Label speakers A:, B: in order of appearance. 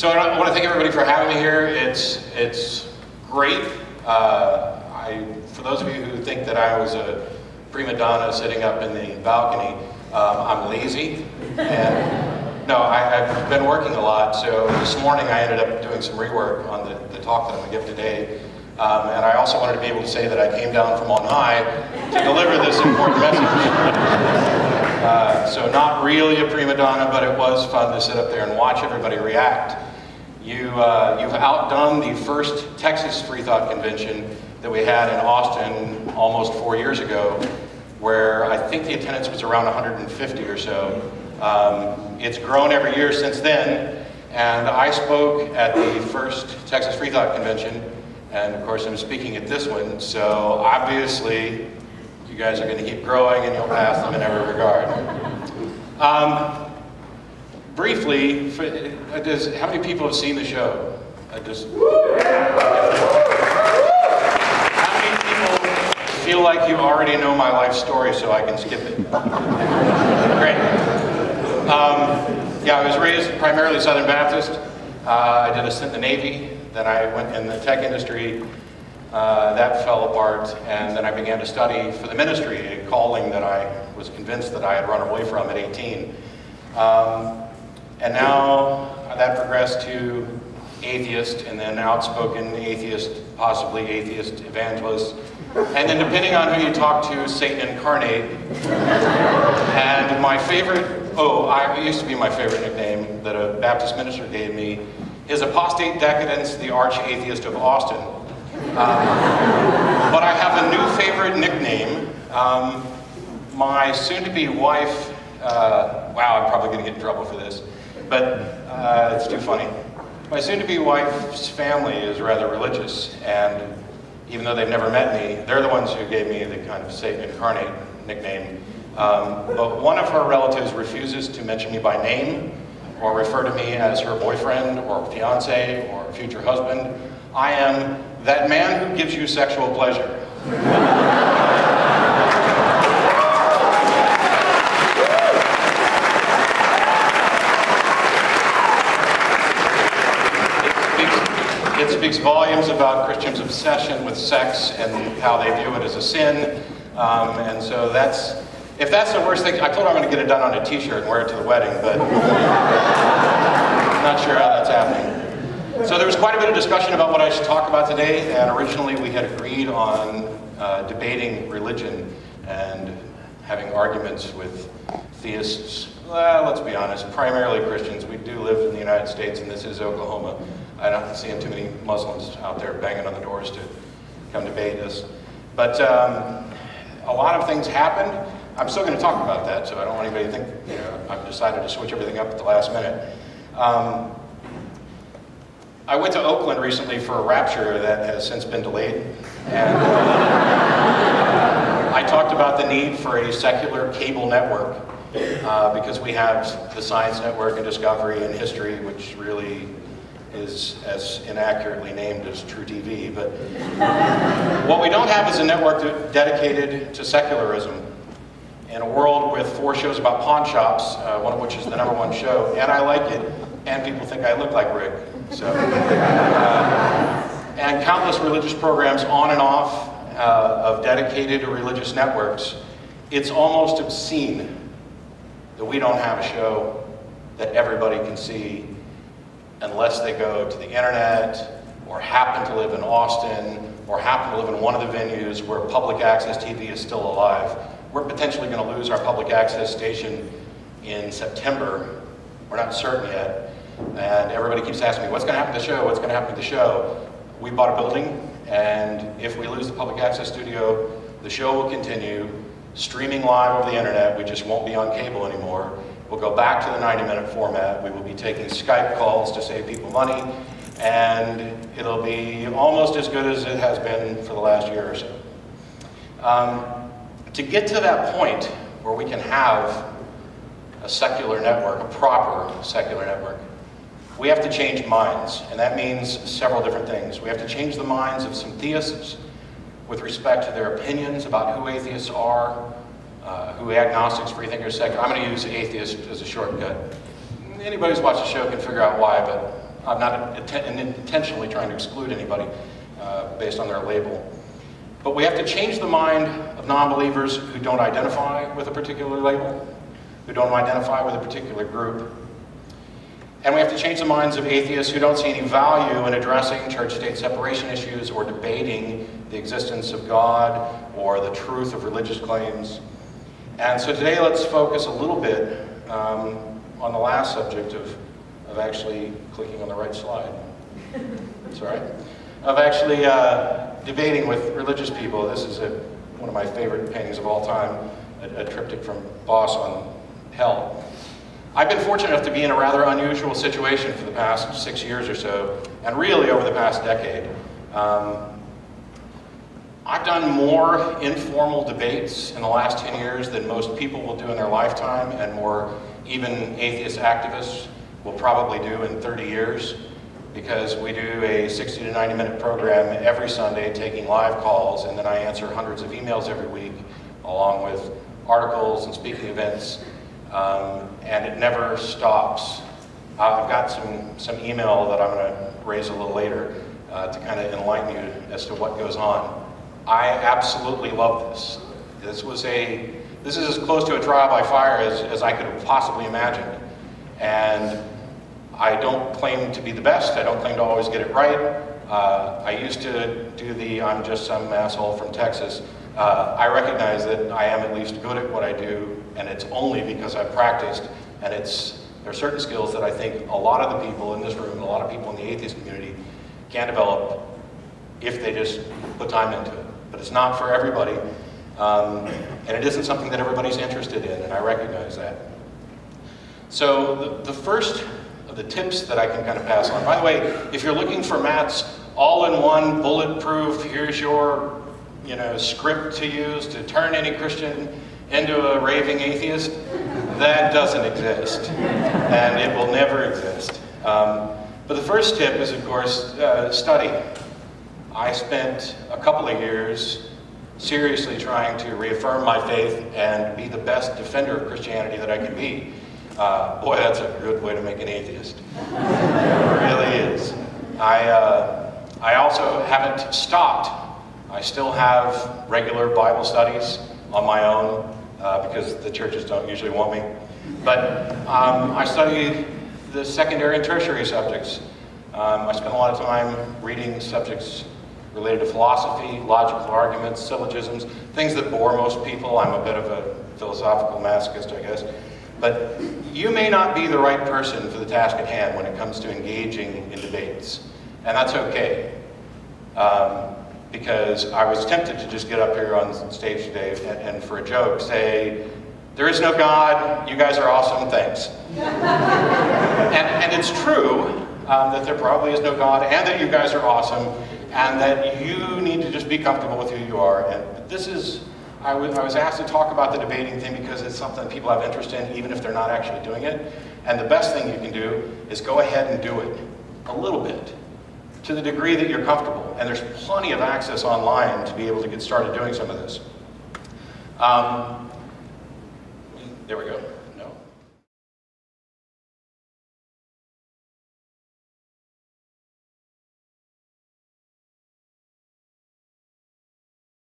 A: So I want to thank everybody for having me here. It's great. For those of you who think that I was a prima donna sitting up in the balcony, I'm lazy. And no, I've been working a lot. So this morning I ended up doing some rework on the talk that I'm going to give today. And I also wanted to be able to say that I came down from on high to deliver this important message. So not really a prima donna, but it was fun to sit up there and watch everybody react. You've outdone the first Texas Freethought Convention that we had in Austin almost 4 years ago, where I think the attendance was around 150 or so. It's grown every year since then, and I spoke at the first Texas Freethought Convention, and of course I'm speaking at this one, so obviously you guys are going to keep growing and you'll pass them in every regard. Briefly, how many people have seen the show? How many people feel like you already know my life story so I can skip it? Great. Yeah, I was raised primarily Southern Baptist. I did a stint in the Navy, then I went in the tech industry. That fell apart, and then I began to study for the ministry, a calling that I was convinced that I had run away from at 18. And now that progressed to atheist, and then outspoken atheist, possibly atheist evangelist, and then depending on who you talk to, Satan incarnate. And my favorite, it used to be my favorite nickname that a Baptist minister gave me, is Apostate Decadence, the Arch Atheist of Austin. But I have a new favorite nickname. My soon-to-be wife, wow, I'm probably going to get in trouble for this, but it's too funny. My soon-to-be wife's family is rather religious, and even though they've never met me, they're the ones who gave me the kind of Satan incarnate nickname. But one of her relatives refuses to mention me by name or refer to me as her boyfriend or fiance or future husband. I am that man who gives you sexual pleasure. It speaks volumes about Christians' obsession with sex and how they view it as a sin. And so if that's the worst thing, I told her I'm going to get it done on a t-shirt and wear it to the wedding, but I'm not sure how that's happening. So there was quite a bit of discussion about what I should talk about today, and originally we had agreed on debating religion and having arguments with theists. Let's be honest, primarily Christians. We do live in the United States, and this is Oklahoma. I don't see too many Muslims out there banging on the doors to come debate us. But a lot of things happened. I'm still going to talk about that, so I don't want anybody to think I've decided to switch everything up at the last minute. I went to Oakland recently for a rapture that has since been delayed. And I talked about the need for a secular cable network because we have the Science Network and Discovery and History, which really is as inaccurately named as True TV. But what we don't have is a network dedicated to secularism. In a world with 4 shows about pawn shops, one of which is the #1 show, and I like it, and people think I look like Rick. So, and countless religious programs on and off of dedicated religious networks, it's almost obscene that we don't have a show that everybody can see unless they go to the internet or happen to live in Austin or happen to live in one of the venues where public access TV is still alive. We're potentially going to lose our public access station in September. We're not certain yet. And everybody keeps asking me, what's going to happen to the show? What's going to happen to the show? We bought a building, and if we lose the public access studio, the show will continue streaming live over the internet. We just won't be on cable anymore. We'll go back to the 90-minute format. We will be taking Skype calls to save people money, and it'll be almost as good as it has been for the last year or so. To get to that point where we can have a secular network, a proper secular network, we have to change minds, and that means several different things. We have to change the minds of some theists with respect to their opinions about who atheists are, who agnostics, freethinkers, secular. I'm going to use atheist as a shortcut. Anybody who's watched the show can figure out why, but I'm not intentionally trying to exclude anybody based on their label. But we have to change the mind of non-believers who don't identify with a particular label, who don't identify with a particular group. And we have to change the minds of atheists who don't see any value in addressing church-state separation issues or debating the existence of God or the truth of religious claims. And so today let's focus a little bit on the last subject of actually clicking on the right slide. That's all right. Of actually debating with religious people. This is one of my favorite paintings of all time, a triptych from Boss on hell. I've been fortunate enough to be in a rather unusual situation for the past 6 years or so, and really over the past decade. I've done more informal debates in the last 10 years than most people will do in their lifetime, and more even atheist activists will probably do in 30 years, because we do a 60 to 90 minute program every Sunday taking live calls, and then I answer hundreds of emails every week, along with articles and speaking events. And it never stops. I've got some email that I'm going to raise a little later to kind of enlighten you as to what goes on. I absolutely love this. This is as close to a trial by fire as I could have possibly imagined. And I don't claim to be the best. I don't claim to always get it right. I used to do the I'm just some asshole from Texas. I recognize that I am at least good at what I do, and it's only because I've practiced, and there are certain skills that I think a lot of the people in this room, and a lot of people in the atheist community can develop if they just put time into it. But it's not for everybody, and it isn't something that everybody's interested in, and I recognize that. So the first of the tips that I can kind of pass on, by the way, if you're looking for Matt's all-in-one, bulletproof, here's your script to use to turn any Christian into a raving atheist, that doesn't exist, and it will never exist. But the first tip is, of course, study. I spent a couple of years seriously trying to reaffirm my faith and be the best defender of Christianity that I can be. Boy, that's a good way to make an atheist. It really is. I also haven't stopped. I still have regular Bible studies on my own because the churches don't usually want me. But I study the secondary and tertiary subjects. I spend a lot of time reading subjects related to philosophy, logical arguments, syllogisms, things that bore most people. I'm a bit of a philosophical masochist, I guess. But you may not be the right person for the task at hand when it comes to engaging in debates. And that's okay. Because I was tempted to just get up here on stage today and for a joke say, there is no God, you guys are awesome, thanks. and it's true that there probably is no God, and that you guys are awesome, and that you need to just be comfortable with who you are. And this is, I was asked to talk about the debating thing because it's something that people have interest in, even if they're not actually doing it. And the best thing you can do is go ahead and do it a little bit, to the degree that you're comfortable. And there's plenty of access online to be able to get started doing some of this. There we go.